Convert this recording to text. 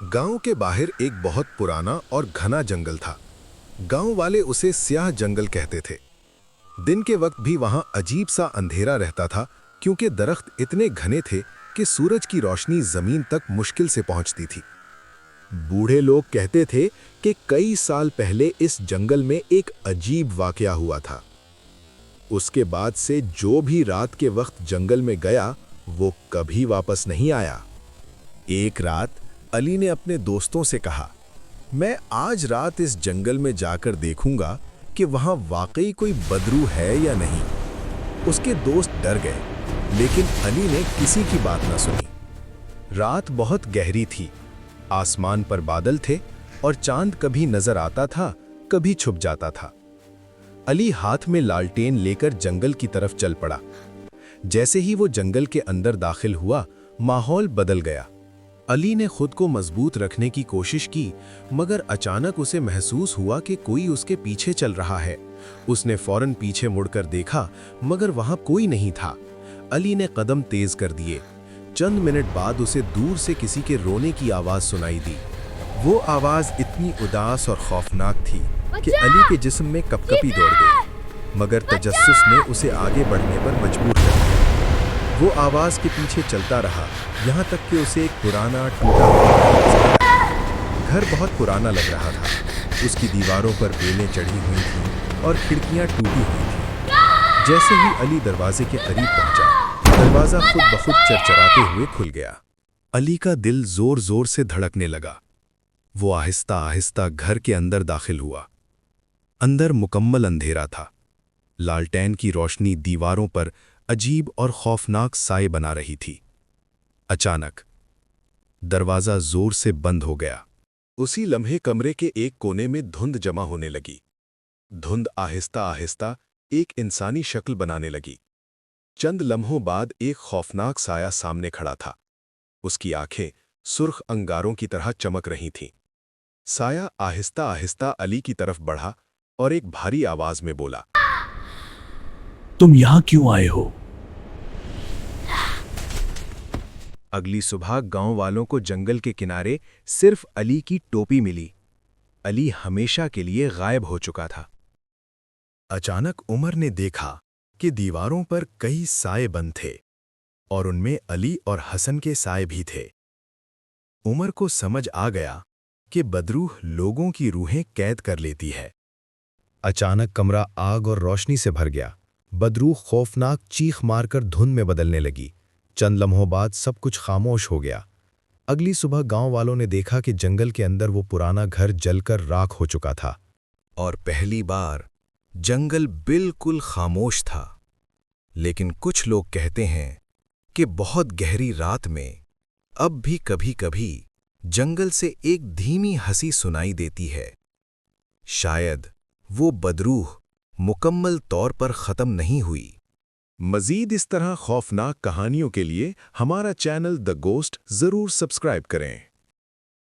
गांव के बाहर एक बहुत पुराना और घना जंगल था। गांव वाले उसे स्याह जंगल कहते थे। दिन के वक्त भी वहां अजीब सा अंधेरा रहता था, क्योंकि दरख्त इतने घने थे कि सूरज की रोशनी जमीन तक मुश्किल से पहुंचती थी। बूढ़े लोग कहते थे कि कई साल पहले इस जंगल में एक अजीब वाकया हुआ था। उसके बाद से जो भी रात के वक्त जंगल में गया वो कभी वापस नहीं आया। एक रात अली ने अपने दोस्तों से कहा, मैं आज रात इस जंगल में जाकर देखूंगा कि वहां वाकई कोई बदरू है या नहीं। उसके दोस्त डर गए, लेकिन अली ने किसी की बात न सुनी। रात बहुत गहरी थी, आसमान पर बादल थे और चांद कभी नजर आता था, कभी छुप जाता था। अली हाथ में लालटेन लेकर जंगल की तरफ चल पड़ा। जैसे ही वो जंगल के अंदर दाखिल हुआ, माहौल बदल गया। अली ने खुद को मजबूत रखने की कोशिश की, मगर अचानक उसे महसूस हुआ कि कोई उसके पीछे चल रहा है। उसने फौरन पीछे मुड़कर देखा, मगर वहां कोई नहीं था। अली ने कदम तेज कर दिए। चंद मिनट बाद उसे दूर से किसी के रोने की आवाज सुनाई दी। वो आवाज इतनी उदास और खौफनाक थी कि अली के जिस्म में कपकपी दौड़ गई, मगर तजस्सुस ने उसे आगे बढ़ने पर मजबूर कर दिया। वो आवाज के पीछे चलता रहा, यहाँ तक कि उसे एक पुराना टूटा हुआ घर बहुत पुराना लग रहा था। उसकी दीवारों पर बेलें चढ़ी हुई थीं और खिड़कियां टूटी हुई थीं। जैसे ही अली दरवाजे के करीब पहुंचा, दरवाजा खुद ब खुद चरचराते हुए खुल गया। अली का दिल जोर जोर से धड़कने लगा। वो आहिस्ता आहिस्ता घर के अंदर दाखिल हुआ। अंदर मुकम्मल अंधेरा था। लालटेन की रोशनी दीवारों पर अजीब और खौफनाक साए बना रही थी। अचानक दरवाजा जोर से बंद हो गया। उसी लम्हे कमरे के एक कोने में धुंध जमा होने लगी। धुंध आहिस्ता आहिस्ता एक इंसानी शक्ल बनाने लगी। चंद लम्हों बाद एक खौफनाक साया सामने खड़ा था। उसकी आंखें सुर्ख अंगारों की तरह चमक रही थीं। साया आहिस्ता आहिस्ता अली की तरफ बढ़ा और एक भारी आवाज में बोला, तुम यहां क्यों आए हो? अगली सुबह गांव वालों को जंगल के किनारे सिर्फ अली की टोपी मिली। अली हमेशा के लिए गायब हो चुका था। अचानक उमर ने देखा कि दीवारों पर कई साए बंद थे और उनमें अली और हसन के साए भी थे। उमर को समझ आ गया कि बदरूह लोगों की रूहें कैद कर लेती है। अचानक कमरा आग और रोशनी से भर गया। बदरूह खौफनाक चीख मारकर धुंध में बदलने लगी। चंद लम्हों बाद सब कुछ खामोश हो गया। अगली सुबह गांव वालों ने देखा कि जंगल के अंदर वो पुराना घर जलकर राख हो चुका था और पहली बार जंगल बिल्कुल खामोश था। लेकिन कुछ लोग कहते हैं कि बहुत गहरी रात में अब भी कभी-कभी जंगल से एक धीमी हंसी सुनाई देती है। शायद वो बदरूह मुकम्मल तौर पर खत्म नहीं हुई। मजीद इस तरह खौफनाक कहानियों के लिए हमारा चैनल द गोस्ट जरूर सब्सक्राइब करें।